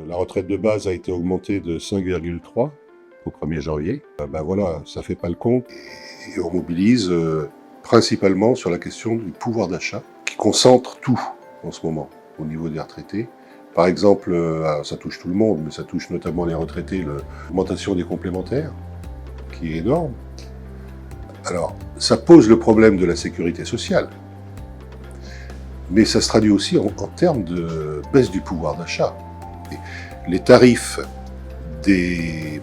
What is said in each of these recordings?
La retraite de base a été augmentée de 5,3 au 1er janvier. Ben voilà, ça fait pas le compte. Et on mobilise principalement sur la question du pouvoir d'achat, qui concentre tout en ce moment au niveau des retraités. Par exemple, ça touche tout le monde, mais ça touche notamment les retraités, l'augmentation des complémentaires, qui est énorme. Alors, ça pose le problème de la sécurité sociale, mais ça se traduit aussi en termes de baisse du pouvoir d'achat. Les tarifs des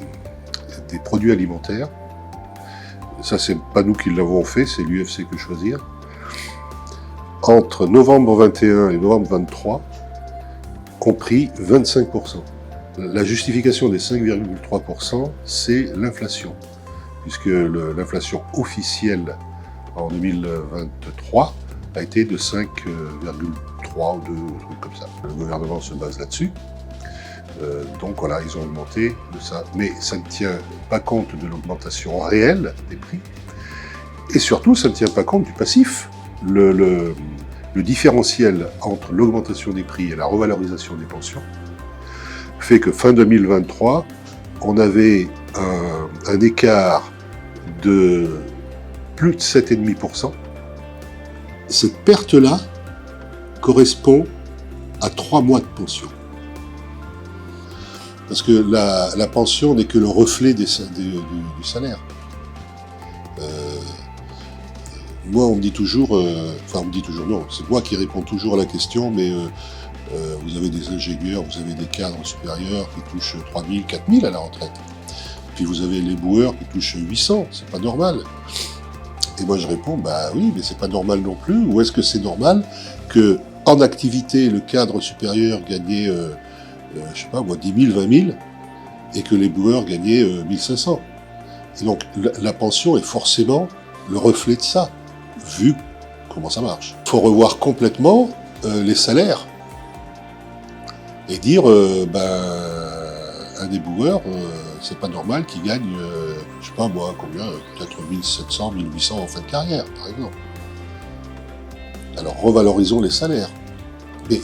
produits alimentaires, ça c'est pas nous qui l'avons fait, c'est l'UFC Que Choisir, entre novembre 21 et novembre 23, ont pris 25%. La justification des 5,3%, c'est l'inflation, puisque l'inflation officielle en 2023 a été de 5,3 ou 2, un truc comme ça. Le gouvernement se base là-dessus. Donc voilà, ils ont augmenté de ça. Mais ça ne tient pas compte de l'augmentation réelle des prix. Et surtout, ça ne tient pas compte du passif. Le différentiel entre l'augmentation des prix et la revalorisation des pensions fait que fin 2023, on avait un écart de plus de 7,5%. Cette perte-là correspond à 3 mois de pension. Parce que la pension n'est que le reflet du salaire. Moi, on me dit toujours, on me dit toujours non, c'est moi qui réponds toujours à la question, mais vous avez des ingénieurs, vous avez des cadres supérieurs qui touchent 3 000, 4 000 à la retraite. Puis vous avez les boueurs qui touchent 800, c'est pas normal. Et moi je réponds, bah oui, mais c'est pas normal non plus. Ou est-ce que c'est normal que en activité, le cadre supérieur gagnait, je sais pas moi, 10 000, 20 000, et que les boueurs gagnaient 1 500. Et donc la pension est forcément le reflet de ça, vu comment ça marche. Il faut revoir complètement les salaires et dire, un éboueur, c'est pas normal qu'il gagne, je sais pas moi, combien, peut-être 1700, 1800 en fin de carrière, par exemple. Alors revalorisons les salaires. Mais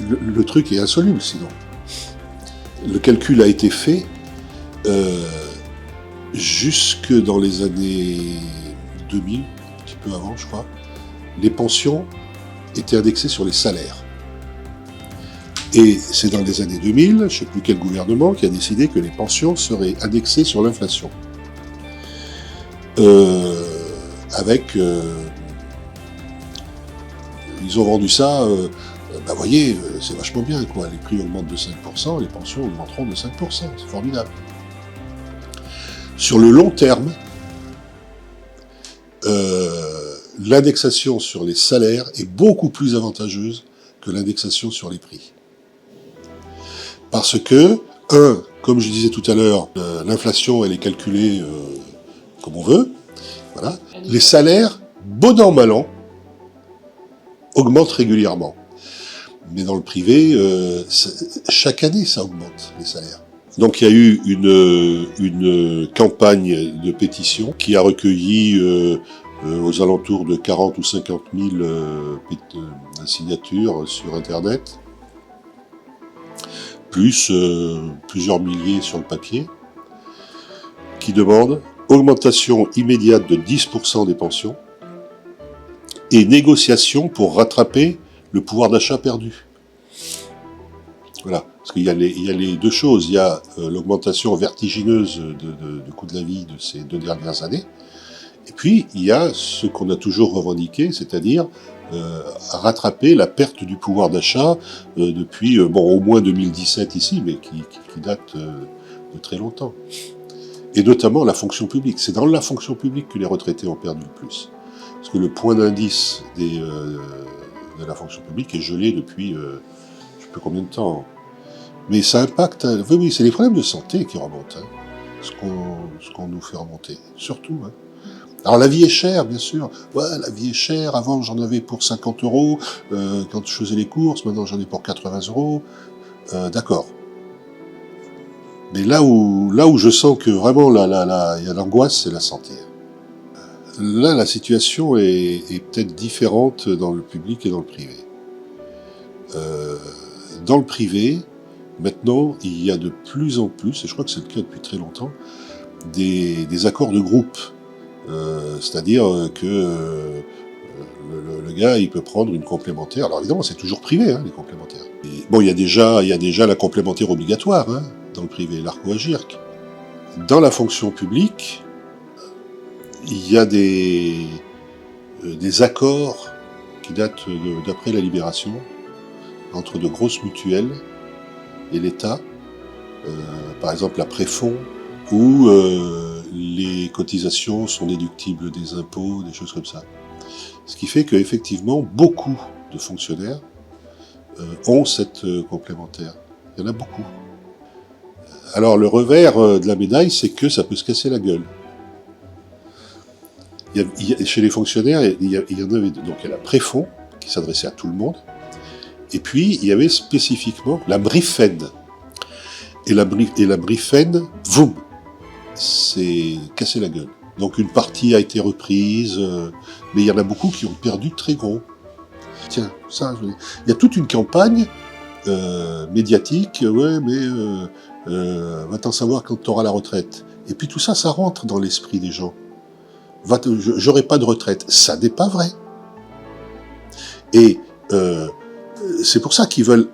le truc est insoluble sinon. Le calcul a été fait jusque dans les années 2000, un petit peu avant je crois. Les pensions étaient indexées sur les salaires. Et c'est dans les années 2000, je ne sais plus quel gouvernement, qui a décidé que les pensions seraient indexées sur l'inflation. Ils ont vendu ça, voyez, c'est vachement bien, quoi. Les prix augmentent de 5%, les pensions augmenteront de 5%, c'est formidable. Sur le long terme, l'indexation sur les salaires est beaucoup plus avantageuse que l'indexation sur les prix. Parce que, comme je disais tout à l'heure, l'inflation, elle est calculée comme on veut. Voilà. Les salaires, bon an, mal an, augmentent régulièrement. Mais dans le privé, chaque année, ça augmente, les salaires. Donc il y a eu une campagne de pétition qui a recueilli aux alentours de 40 ou 50 000 signatures sur Internet, plus plusieurs milliers sur le papier, qui demandent augmentation immédiate de 10% des pensions et négociation pour rattraper le pouvoir d'achat perdu. Voilà, parce qu'il y a les deux choses. Il y a l'augmentation vertigineuse du coût de la vie de ces 2 dernières années, et puis il y a ce qu'on a toujours revendiqué, c'est-à-dire rattraper la perte du pouvoir d'achat depuis au moins 2017 ici, mais qui date de très longtemps. Et notamment la fonction publique. C'est dans la fonction publique que les retraités ont perdu le plus. Parce que le point d'indice de la fonction publique est gelé depuis je ne sais plus combien de temps. Mais ça impacte, oui, c'est les problèmes de santé qui remontent, ce qu'on nous fait remonter, surtout. Alors la vie est chère, bien sûr. Ouais, la vie est chère. Avant, j'en avais pour 50 € quand je faisais les courses. Maintenant, j'en ai pour 80 €. D'accord. Mais là où je sens que vraiment il y a l'angoisse, c'est la santé. Là, la situation est peut-être différente dans le public et dans le privé. Dans le privé, maintenant, il y a de plus en plus, et je crois que c'est le cas depuis très longtemps, des accords de groupe. C'est-à-dire que le gars, il peut prendre une complémentaire. Alors évidemment, c'est toujours privé, hein, les complémentaires. Et, bon, il y a déjà la complémentaire obligatoire, hein, dans le privé, l'ARCO-AGIRC. Dans la fonction publique, il y a des accords qui datent d'après la Libération, entre de grosses mutuelles et l'État, par exemple la Préfond, où les cotisations sont déductibles des impôts, des choses comme ça. Ce qui fait qu'effectivement, beaucoup de fonctionnaires ont cette complémentaire. Il y en a beaucoup. Alors le revers de la médaille, c'est que ça peut se casser la gueule. Chez les fonctionnaires, il y en avait donc il y a la Préfond, qui s'adressait à tout le monde, et puis il y avait spécifiquement la Brifen. Et la Brifen, boum, c'est cassé la gueule. Donc une partie a été reprise, mais il y en a beaucoup qui ont perdu très gros. Tiens, ça, il y a toute une campagne médiatique, ouais, mais va-t'en savoir quand tu auras la retraite. Et puis tout ça, ça rentre dans l'esprit des gens. J'aurai pas de retraite. Ça n'est pas vrai. Et c'est pour ça qu'ils veulent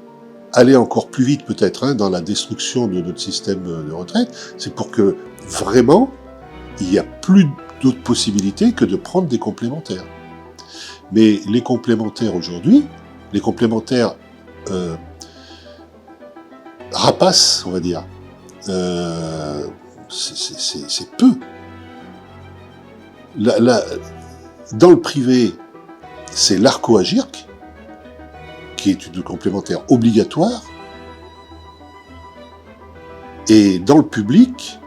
aller encore plus vite peut-être hein, dans la destruction de notre système de retraite. C'est pour que vraiment, il n'y a plus d'autres possibilités que de prendre des complémentaires. Mais les complémentaires aujourd'hui, les complémentaires rapaces, on va dire, c'est peu. Dans le privé, c'est l'ARCO-AGIRC, qui est une complémentaire obligatoire, et dans le public,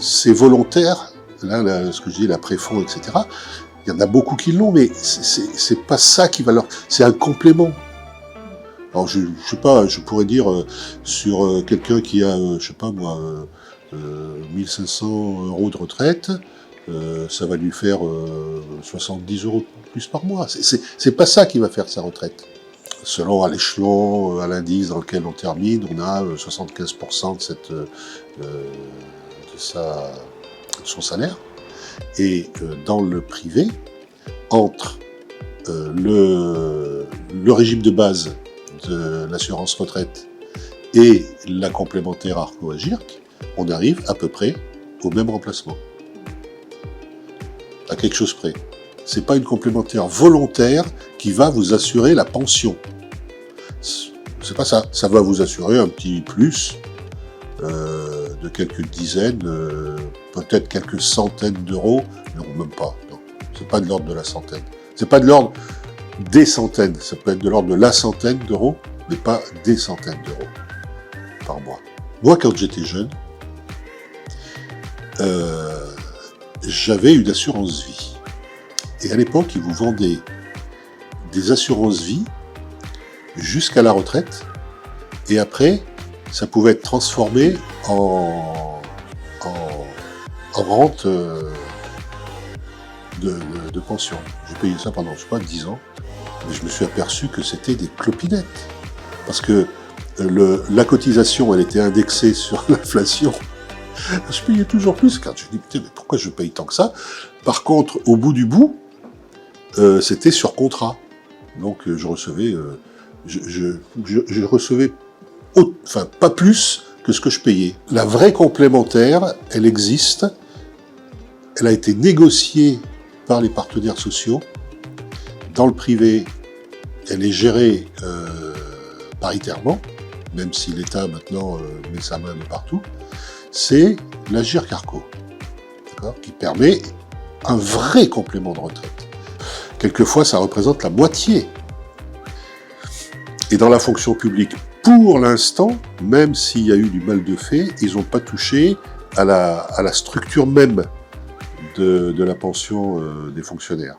c'est volontaire, là, ce que je dis, la Préfond, etc. Il y en a beaucoup qui l'ont, mais c'est pas ça qui va leur... C'est un complément. Alors, je sais pas, je pourrais dire, sur quelqu'un qui a, je sais pas moi, 1500 € de retraite, ça va lui faire 70 € de plus par mois. C'est pas ça qui va faire sa retraite. Selon à l'échelon, à l'indice dans lequel on termine, on a 75% de son salaire. Et dans le privé, entre le régime de base de l'assurance retraite et la complémentaire ARCO-AGIRC, on arrive à peu près au même remplacement. À quelque chose près. C'est pas une complémentaire volontaire qui va vous assurer la pension. C'est pas ça. Ça va vous assurer un petit plus de quelques dizaines, peut-être quelques centaines d'euros. Non, même pas. Non. C'est pas de l'ordre de la centaine. C'est pas de l'ordre des centaines. Ça peut être de l'ordre de la centaine d'euros, mais pas des centaines d'euros par mois. Moi, quand j'étais jeune, j'avais une assurance vie. Et à l'époque, ils vous vendaient des assurances vie jusqu'à la retraite. Et après, ça pouvait être transformé en rente de pension. J'ai payé ça pendant, je sais pas, 10 ans. Mais je me suis aperçu que c'était des clopinettes. Parce que la cotisation, elle était indexée sur l'inflation. Je payais toujours plus. Quand je me dis, putain, mais pourquoi je paye tant que ça? Par contre, au bout du bout, c'était sur contrat. Donc, je recevais, je recevais, enfin, pas plus que ce que je payais. La vraie complémentaire, elle existe. Elle a été négociée par les partenaires sociaux. Dans le privé, elle est gérée paritairement, même si l'État maintenant met sa main de partout. C'est l'AGIRC-ARCO, qui permet un vrai complément de retraite. Quelquefois, ça représente la moitié. Et dans la fonction publique, pour l'instant, même s'il y a eu du mal de fait, ils n'ont pas touché à la structure même de la pension des fonctionnaires.